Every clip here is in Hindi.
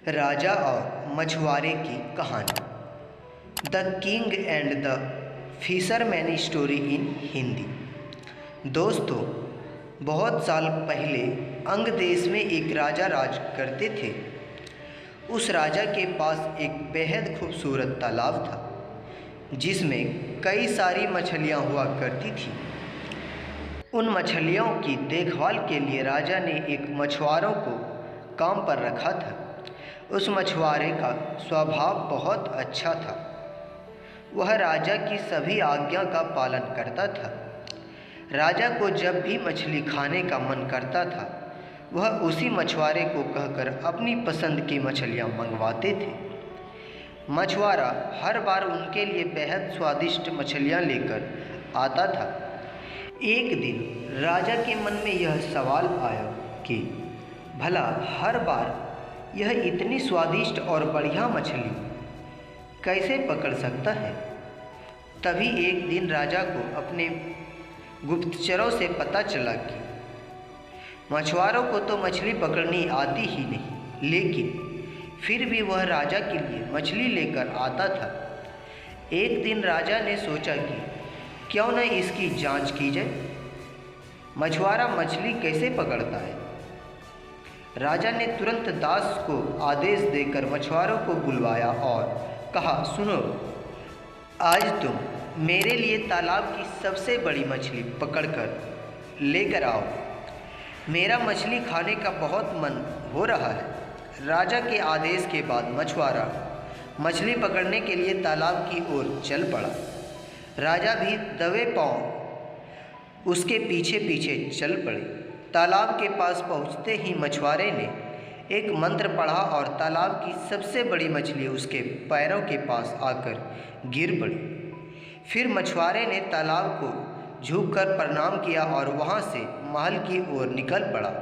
राजा और मछुआरे की कहानी। The king and the fisherman story in Hindi. दोस्तों, बहुत साल पहले अंग देश में एक राजा राज करते थे। उस राजा के पास एक बेहद खूबसूरत तालाब था जिसमें कई सारी मछलियाँ हुआ करती थी। उन मछलियों की देखभाल के लिए राजा ने एक मछुआरों को काम पर रखा था। उस मछुआरे का स्वभाव बहुत अच्छा था। वह राजा की सभी आज्ञा का पालन करता था। राजा को जब भी मछली खाने का मन करता था, वह उसी मछुआरे को कहकर अपनी पसंद की मछलियाँ मंगवाते थे। मछुआरा हर बार उनके लिए बेहद स्वादिष्ट मछलियाँ लेकर आता था। एक दिन राजा के मन में यह सवाल आया कि भला हर बार यह इतनी स्वादिष्ट और बढ़िया मछली कैसे पकड़ सकता है। तभी एक दिन राजा को अपने गुप्तचरों से पता चला कि मछुआरों को तो मछली पकड़नी आती ही नहीं, लेकिन फिर भी वह राजा के लिए मछली लेकर आता था। एक दिन राजा ने सोचा कि क्यों न इसकी जांच की जाए। मछुआरा मछली कैसे पकड़ता है। राजा ने तुरंत दास को आदेश देकर मछुआरों को बुलवाया और कहा, सुनो, आज तुम मेरे लिए तालाब की सबसे बड़ी मछली पकड़कर लेकर आओ। मेरा मछली खाने का बहुत मन हो रहा है। राजा के आदेश के बाद मछुआरा मछली पकड़ने के लिए तालाब की ओर चल पड़ा। राजा भी दबे पांव उसके पीछे पीछे चल पड़े। तालाब के पास पहुंचते ही मछुआरे ने एक मंत्र पढ़ा और तालाब की सबसे बड़ी मछली उसके पैरों के पास आकर गिर पड़ी। फिर मछुआरे ने तालाब को झुककर प्रणाम किया और वहां से महल की ओर निकल पड़ा।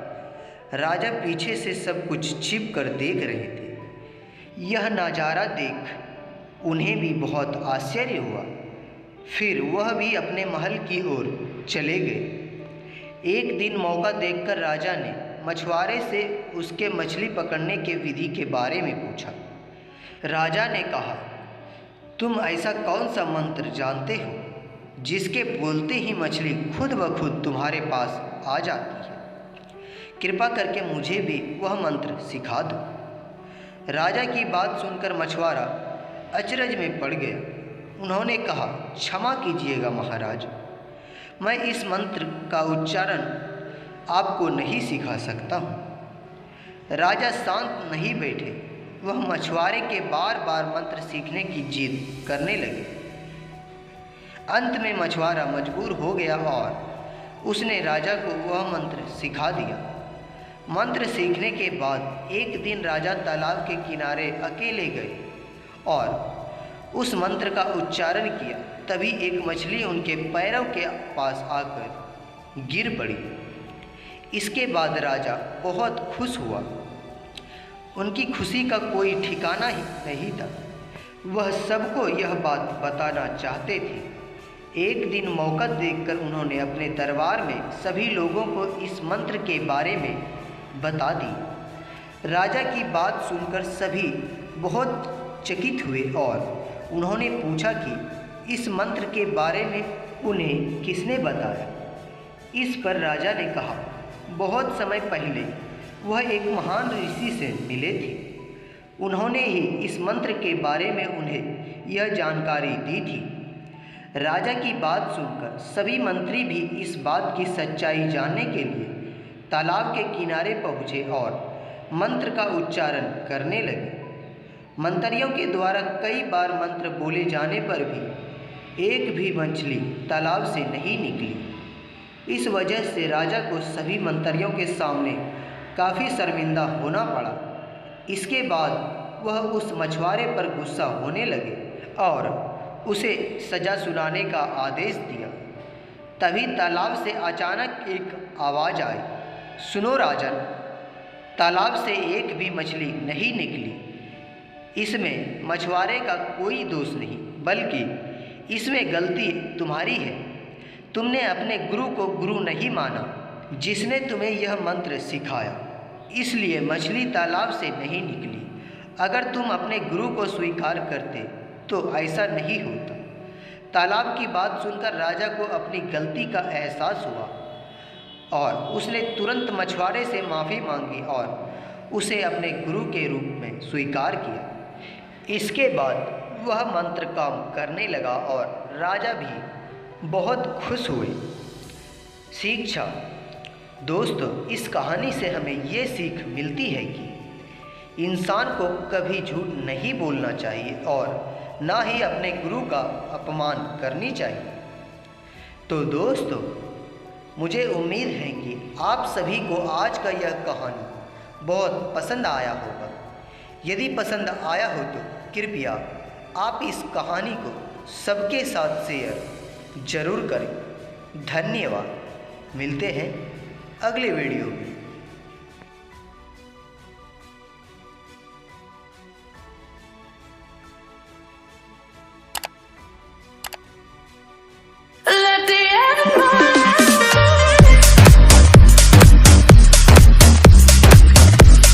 राजा पीछे से सब कुछ छिप कर देख रहे थे। यह नज़ारा देख उन्हें भी बहुत आश्चर्य हुआ। फिर वह भी अपने महल की ओर चले गए। एक दिन मौका देखकर राजा ने मछुआरे से उसके मछली पकड़ने के विधि के बारे में पूछा। राजा ने कहा, तुम ऐसा कौन सा मंत्र जानते हो जिसके बोलते ही मछली खुद ब खुद तुम्हारे पास आ जाती है? कृपा करके मुझे भी वह मंत्र सिखा दो। राजा की बात सुनकर मछुआरा अचरज में पड़ गया। उन्होंने कहा, क्षमा कीजिएगा महाराज, मैं इस मंत्र का उच्चारण आपको नहीं सिखा सकता हूँ। राजा शांत नहीं बैठे। वह मछुआरे के बार बार मंत्र सीखने की जिद करने लगे। अंत में मछुआरा मजबूर हो गया और उसने राजा को वह मंत्र सिखा दिया। मंत्र सीखने के बाद एक दिन राजा तालाब के किनारे अकेले गए और उस मंत्र का उच्चारण किया। तभी एक मछली उनके पैरों के पास आकर गिर पड़ी। इसके बाद राजा बहुत खुश हुआ। उनकी खुशी का कोई ठिकाना ही नहीं था। वह सबको यह बात बताना चाहते थे। एक दिन मौका देखकर उन्होंने अपने दरबार में सभी लोगों को इस मंत्र के बारे में बता दी। राजा की बात सुनकर सभी बहुत चकित हुए और उन्होंने पूछा कि इस मंत्र के बारे में उन्हें किसने बताया। इस पर राजा ने कहा, बहुत समय पहले वह एक महान ऋषि से मिले थे। उन्होंने ही इस मंत्र के बारे में उन्हें यह जानकारी दी थी। राजा की बात सुनकर सभी मंत्री भी इस बात की सच्चाई जानने के लिए तालाब के किनारे पहुँचे और मंत्र का उच्चारण करने लगे। मंत्रियों के द्वारा कई बार मंत्र बोले जाने पर भी एक भी मछली तालाब से नहीं निकली। इस वजह से राजा को सभी मंत्रियों के सामने काफ़ी शर्मिंदा होना पड़ा। इसके बाद वह उस मछुआरे पर गुस्सा होने लगे और उसे सज़ा सुनाने का आदेश दिया। तभी तालाब से अचानक एक आवाज़ आई, सुनो राजन, तालाब से एक भी मछली नहीं निकली। इसमें मछुआरे का कोई दोष नहीं, बल्कि इसमें गलती तुम्हारी है। तुमने अपने गुरु को गुरु नहीं माना जिसने तुम्हें यह मंत्र सिखाया, इसलिए मछली तालाब से नहीं निकली। अगर तुम अपने गुरु को स्वीकार करते तो ऐसा नहीं होता। तालाब की बात सुनकर राजा को अपनी गलती का एहसास हुआ और उसने तुरंत मछुआरे से माफ़ी मांगी और उसे अपने गुरु के रूप में स्वीकार किया। इसके बाद वह मंत्र काम करने लगा और राजा भी बहुत खुश हुए। शिक्षा। दोस्तों, इस कहानी से हमें ये सीख मिलती है कि इंसान को कभी झूठ नहीं बोलना चाहिए और ना ही अपने गुरु का अपमान करनी चाहिए। तो दोस्तों, मुझे उम्मीद है कि आप सभी को आज का यह कहानी बहुत पसंद आया होगा। यदि पसंद आया हो तो कृपया आप इस कहानी को सबके साथ शेयर ज़रूर करें। धन्यवाद। मिलते हैं अगले वीडियो में।